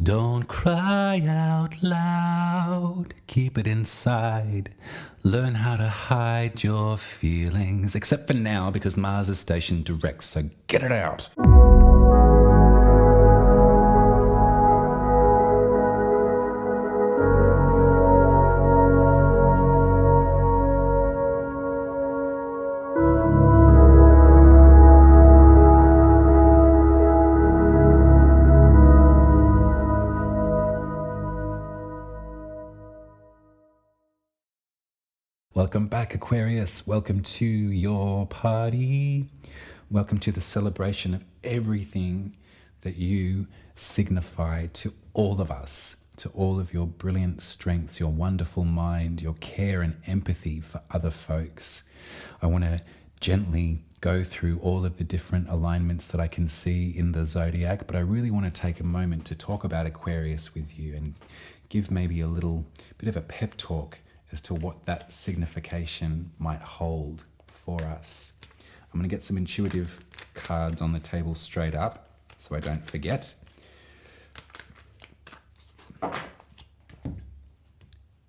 Don't cry out loud, keep it inside. Learn how to hide your feelings, except for now because Mars is stationed direct, so get it out. Welcome back, Aquarius. Welcome to your party. Welcome to the celebration of everything that you signify to all of us, to all of your brilliant strengths, your wonderful mind, your care and empathy for other folks. I want to gently go through all of the different alignments that I can see in the zodiac, but I really want to take a moment to talk about Aquarius with you and give maybe a little bit of a pep talk as to what that signification might hold for us. I'm going to get some intuitive cards on the table straight up so I don't forget. But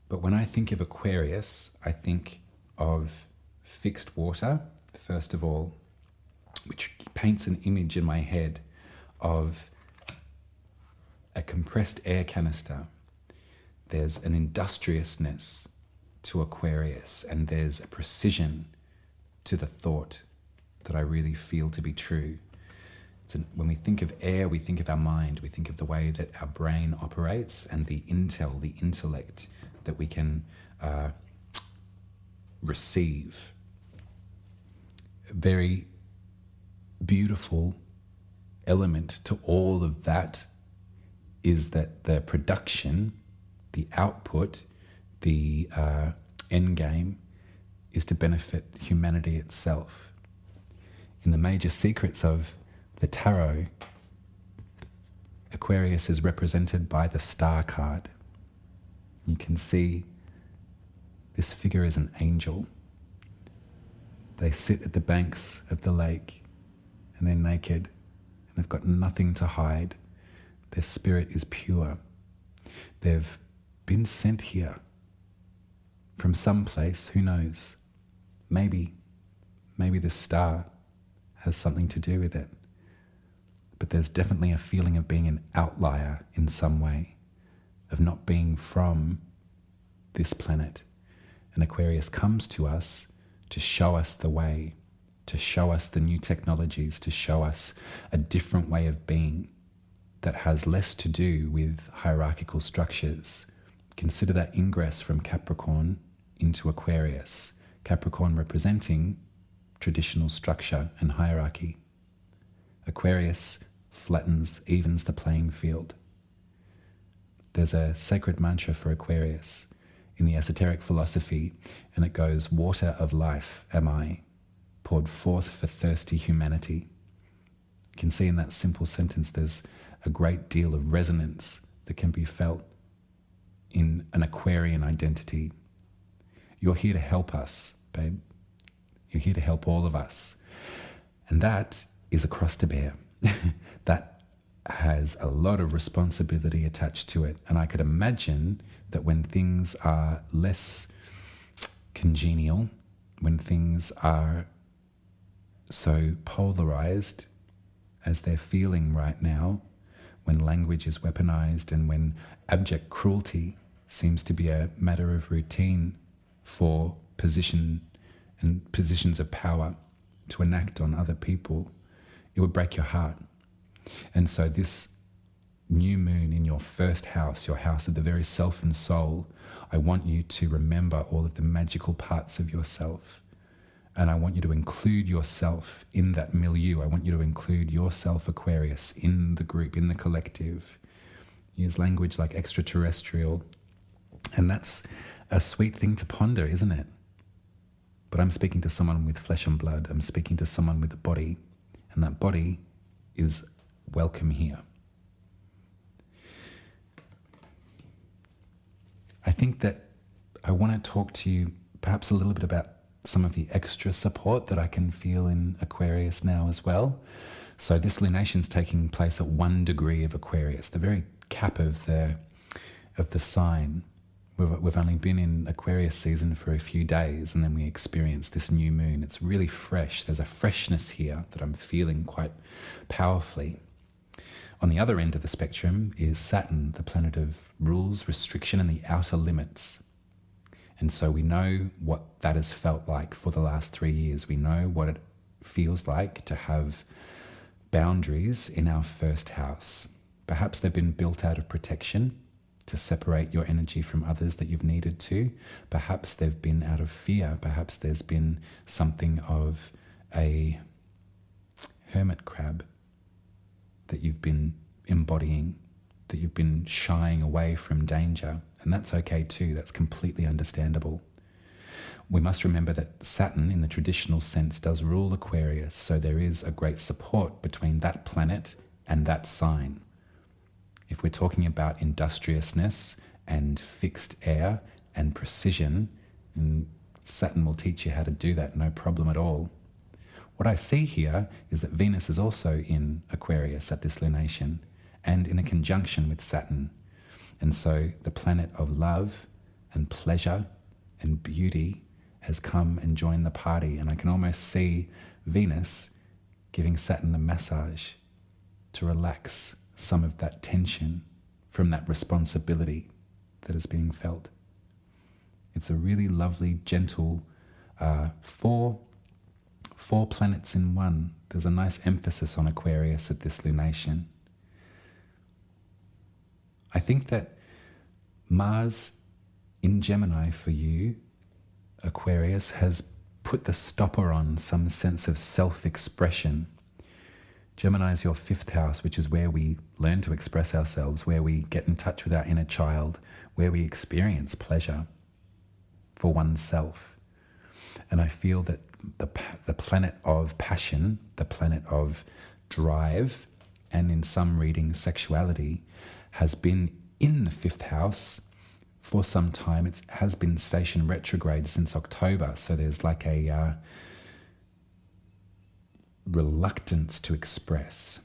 when I think of Aquarius, I think of fixed water, first of all, which paints an image in my head of a compressed air canister. There's an industriousness to Aquarius, and there's a precision to the thought that I really feel to be true. When we think of air, we think of our mind, we think of the way that our brain operates and the intel, the intellect that we can receive. A very beautiful element to all of that is that the production, the output, the end game is to benefit humanity itself. In the major secrets of the tarot, Aquarius is represented by the star card. You can see this figure is an angel. They sit at the banks of the lake and they're naked and they've got nothing to hide. Their spirit is pure. They've been sent here from some place, who knows? Maybe this star has something to do with it. But there's definitely a feeling of being an outlier in some way, of not being from this planet. And Aquarius comes to us to show us the way, to show us the new technologies, to show us a different way of being that has less to do with hierarchical structures. Consider that ingress from Capricorn into Aquarius. Capricorn representing traditional structure and hierarchy. Aquarius flattens, evens the playing field. There's a sacred mantra for Aquarius in the esoteric philosophy, and it goes, "Water of life am I, poured forth for thirsty humanity." You can see in that simple sentence there's a great deal of resonance that can be felt in an Aquarian identity. You're here to help us, babe. You're here to help all of us. And that is a cross to bear. That has a lot of responsibility attached to it. And I could imagine that when things are less congenial, when things are so polarized as they're feeling right now, when language is weaponized and when abject cruelty seems to be a matter of routine for position and positions of power to enact on other people, it would break your heart. And so this new moon in your first house, your house of the very self and soul, I want you to remember all of the magical parts of yourself. And I want you to include yourself in that milieu. I want you to include yourself, Aquarius, in the group, in the collective. Use language like extraterrestrial. And that's a sweet thing to ponder, isn't it? But I'm speaking to someone with flesh and blood. I'm speaking to someone with a body. And that body is welcome here. I think that I want to talk to you perhaps a little bit about some of the extra support that I can feel in Aquarius now as well. So this lunation is taking place at 1 degree of Aquarius, the very cap of the sign. We've only been in Aquarius season for a few days, and then we experience this new moon. It's really fresh. There's a freshness here that I'm feeling quite powerfully. On the other end of the spectrum is Saturn, the planet of rules, restriction, and the outer limits. And so we know what that has felt like for the last 3 years. We know what it feels like to have boundaries in our first house. Perhaps they've been built out of protection to separate your energy from others that you've needed to. Perhaps they've been out of fear. Perhaps there's been something of a hermit crab that you've been embodying, that you've been shying away from danger. And that's okay too. That's completely understandable. We must remember that Saturn, in the traditional sense, does rule Aquarius, so there is a great support between that planet and that sign. If we're talking about industriousness and fixed air and precision, and Saturn will teach you how to do that, no problem at all. What I see here is that Venus is also in Aquarius at this lunation and in a conjunction with Saturn. And so the planet of love and pleasure and beauty has come and joined the party. And I can almost see Venus giving Saturn a massage to relax some of that tension from that responsibility that is being felt. It's a really lovely, gentle, four planets in one. There's a nice emphasis on Aquarius at this lunation. I think that Mars in Gemini for you, Aquarius, has put the stopper on some sense of self-expression. Gemini is your 5th house, which is where we learn to express ourselves, where we get in touch with our inner child, where we experience pleasure for oneself. And I feel that the planet of passion, the planet of drive, and in some readings, sexuality, has been in the 5th house for some time. It has been station retrograde since October, so there's like a reluctance to express.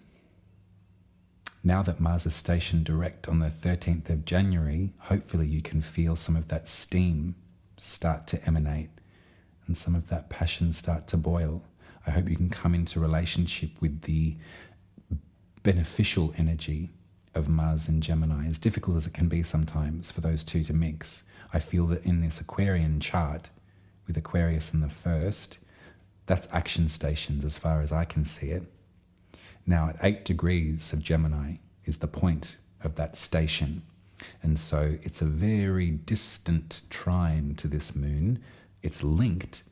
Now that Mars is stationed direct on the 13th of January, hopefully you can feel some of that steam start to emanate and some of that passion start to boil. I hope you can come into relationship with the beneficial energy of Mars and Gemini, as difficult as it can be sometimes for those two to mix. I feel that in this Aquarian chart, with Aquarius in the 1st, that's action stations as far as I can see it. Now at 8 degrees of Gemini is the point of that station. And so it's a very distant trine to this moon. It's linked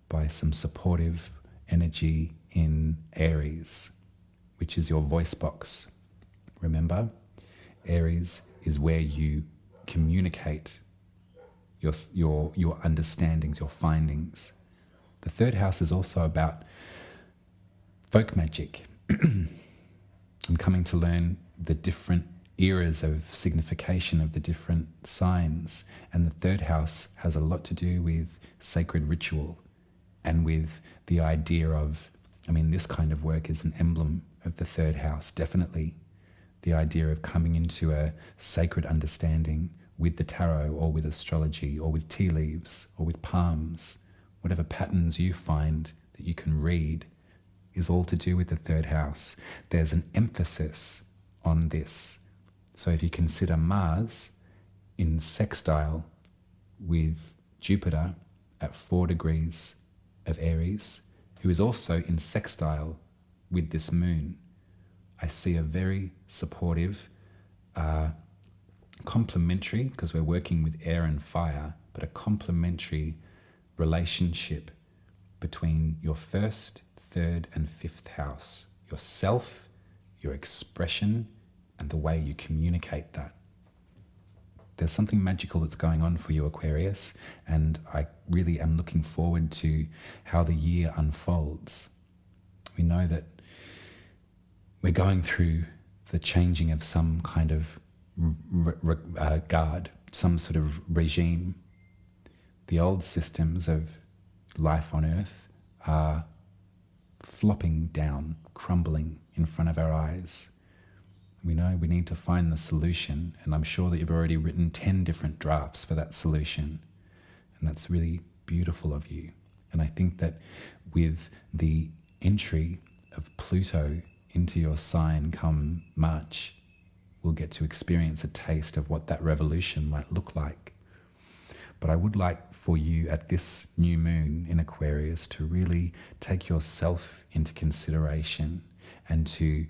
by some supportive energy in Aries, which is your voice box. Remember, Aries is where you communicate your understandings, your findings. The 3rd house is also about folk magic. I'm coming to learn the different eras of signification of the different signs. And the 3rd house has a lot to do with sacred ritual and with the idea of, this kind of work is an emblem of the 3rd house, definitely. The idea of coming into a sacred understanding with the tarot or with astrology or with tea leaves or with palms. Whatever patterns you find that you can read is all to do with the 3rd house. There's an emphasis on this. So if you consider Mars in sextile with Jupiter at 4 degrees of Aries, who is also in sextile with this moon, I see a very supportive, complementary, because we're working with air and fire, but a complementary relationship between your 1st, 3rd, and 5th house. Yourself, your expression, and the way you communicate that. There's something magical that's going on for you, Aquarius, and I really am looking forward to how the year unfolds. We know that we're going through the changing of some kind of guard, some sort of regime. The old systems of life on Earth are flopping down, crumbling in front of our eyes. We know we need to find the solution, and I'm sure that you've already written 10 different drafts for that solution, and that's really beautiful of you. And I think that with the entry of Pluto into your sign come March, we'll get to experience a taste of what that revolution might look like. But I would like for you at this new moon in Aquarius to really take yourself into consideration and to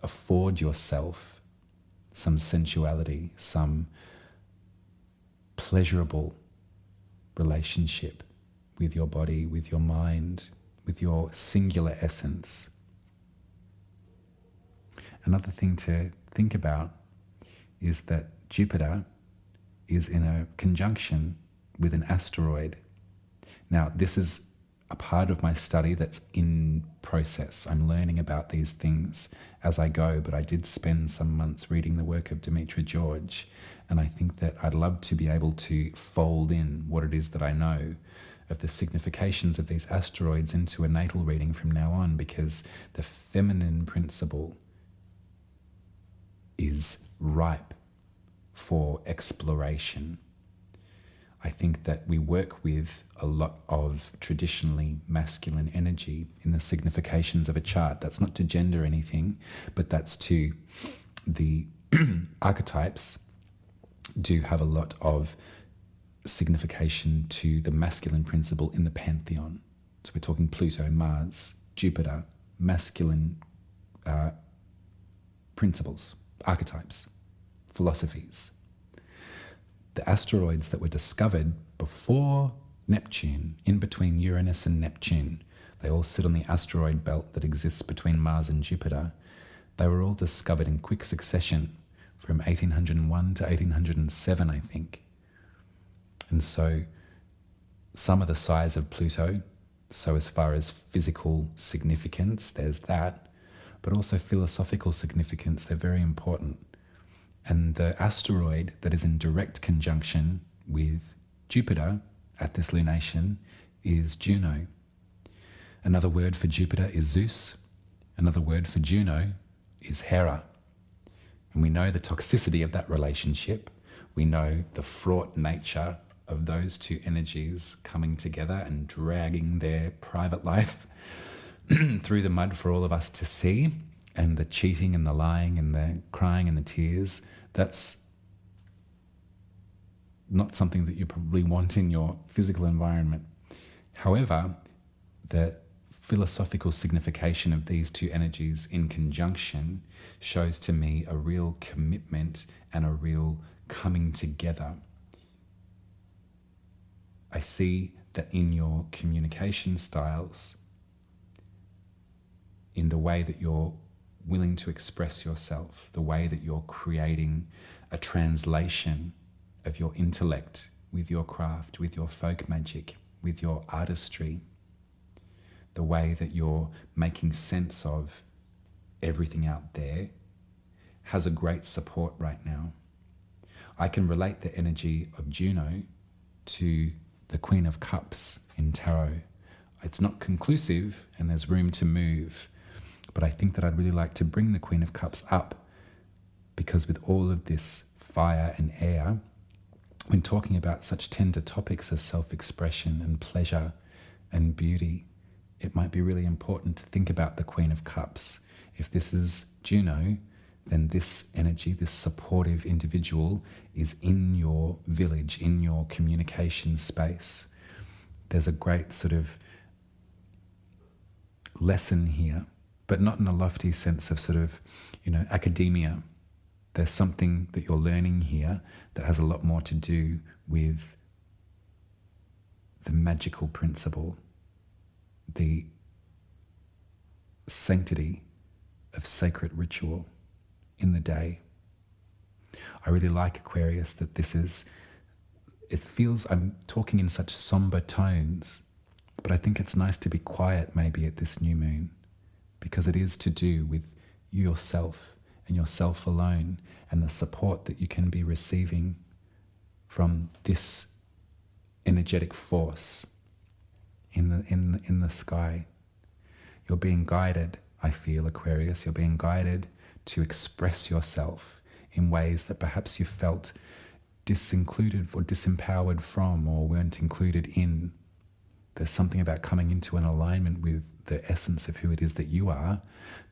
afford yourself some sensuality, some pleasurable relationship with your body, with your mind, with your singular essence. Another thing to think about is that Jupiter is in a conjunction with an asteroid. Now, this is a part of my study that's in process. I'm learning about these things as I go, but I did spend some months reading the work of Demetra George, and I think that I'd love to be able to fold in what it is that I know of the significations of these asteroids into a natal reading from now on, because the feminine principle is ripe for exploration. I think that we work with a lot of traditionally masculine energy in the significations of a chart. That's not to gender anything, but that's to the archetypes do have a lot of signification to the masculine principle in the pantheon. So we're talking Pluto, Mars, Jupiter, masculine principles, archetypes, philosophies. The asteroids that were discovered before Neptune, in between Uranus and Neptune, they all sit on the asteroid belt that exists between Mars and Jupiter. They were all discovered in quick succession from 1801 to 1807, I think. And so some are the size of Pluto. So as far as physical significance, there's that, but also philosophical significance, they're very important. And the asteroid that is in direct conjunction with Jupiter at this lunation is Juno. Another word for Jupiter is Zeus. Another word for Juno is Hera. And we know the toxicity of that relationship. We know the fraught nature of those two energies coming together and dragging their private life through the mud for all of us to see. And the cheating and the lying and the crying and the tears, that's not something that you probably want in your physical environment. However, the philosophical signification of these two energies in conjunction shows to me a real commitment and a real coming together. I see that in your communication styles, in the way that you're willing to express yourself, the way that you're creating a translation of your intellect with your craft, with your folk magic, with your artistry, the way that you're making sense of everything out there has a great support right now. I can relate the energy of Juno to the Queen of Cups in tarot. It's not conclusive and there's room to move, but I think that I'd really like to bring the Queen of Cups up, because with all of this fire and air, when talking about such tender topics as self-expression and pleasure and beauty, it might be really important to think about the Queen of Cups. If this is Juno, then this energy, this supportive individual, is in your village, in your communication space. There's a great sort of lesson here, but not in a lofty sense of sort of, academia. There's something that you're learning here that has a lot more to do with the magical principle, the sanctity of sacred ritual in the day. I really like, Aquarius, that it feels I'm talking in such somber tones, but I think it's nice to be quiet maybe at this new moon, because it is to do with yourself and yourself alone, and the support that you can be receiving from this energetic force in the sky. You're being guided, I feel, Aquarius. You're being guided to express yourself in ways that perhaps you felt disincluded or disempowered from or weren't included in. There's something about coming into an alignment with the essence of who it is that you are,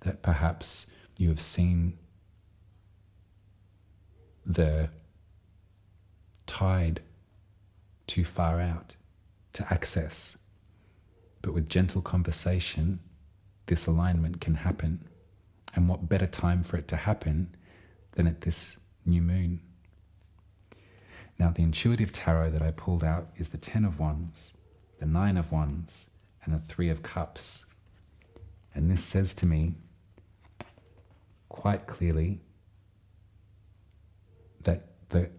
that perhaps you have seen the tide too far out to access. But with gentle conversation, this alignment can happen. And what better time for it to happen than at this new moon? Now, the intuitive tarot that I pulled out is the 10 of Wands, the 9 of Wands, and the 3 of Cups. And this says to me quite clearly that the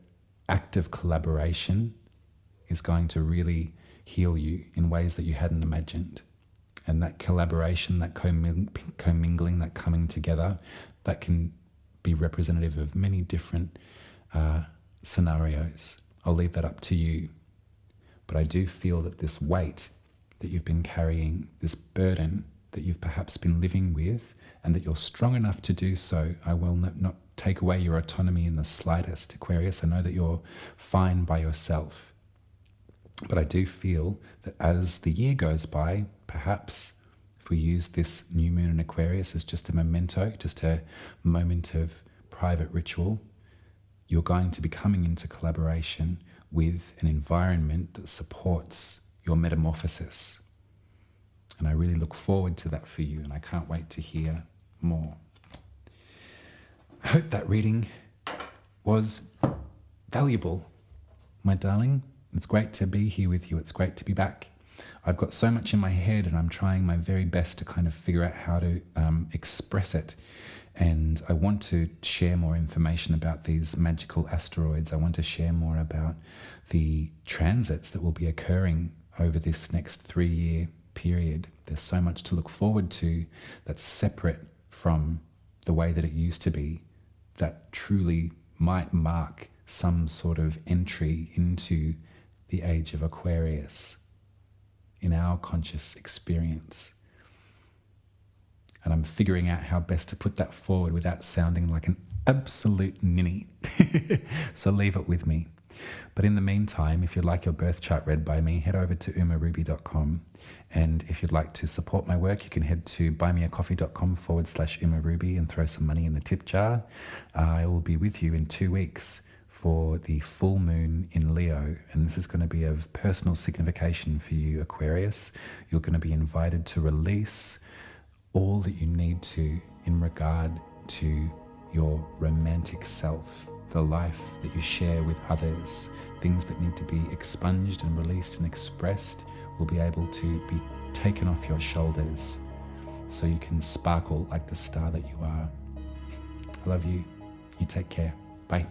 act of collaboration is going to really heal you in ways that you hadn't imagined. And that collaboration, that commingling, that coming together, that can be representative of many different scenarios. I'll leave that up to you. But I do feel that this weight that you've been carrying, this burden that you've perhaps been living with, and that you're strong enough to do so, I will not take away your autonomy in the slightest, Aquarius. I know that you're fine by yourself. But I do feel that as the year goes by, perhaps if we use this new moon in Aquarius as just a memento, just a moment of private ritual, you're going to be coming into collaboration with an environment that supports your metamorphosis. And I really look forward to that for you, and I can't wait to hear more. I hope that reading was valuable, my darling. It's great to be here with you. It's great to be back. I've got so much in my head, and I'm trying my very best to kind of figure out how to express it. And I want to share more information about these magical asteroids. I want to share more about the transits that will be occurring over this next 3-year period. There's so much to look forward to that's separate from the way that it used to be, that truly might mark some sort of entry into the age of Aquarius in our conscious experience. And I'm figuring out how best to put that forward without sounding like an absolute ninny. So leave it with me. But in the meantime, if you'd like your birth chart read by me, head over to umaruby.com. And if you'd like to support my work, you can head to buymeacoffee.com/umaruby and throw some money in the tip jar. I will be with you in 2 weeks for the full moon in Leo. And this is going to be of personal signification for you, Aquarius. You're going to be invited to release all that you need to in regard to your romantic self, the life that you share with others. Things that need to be expunged and released and expressed will be able to be taken off your shoulders so you can sparkle like the star that you are. I love you. You take care. Bye.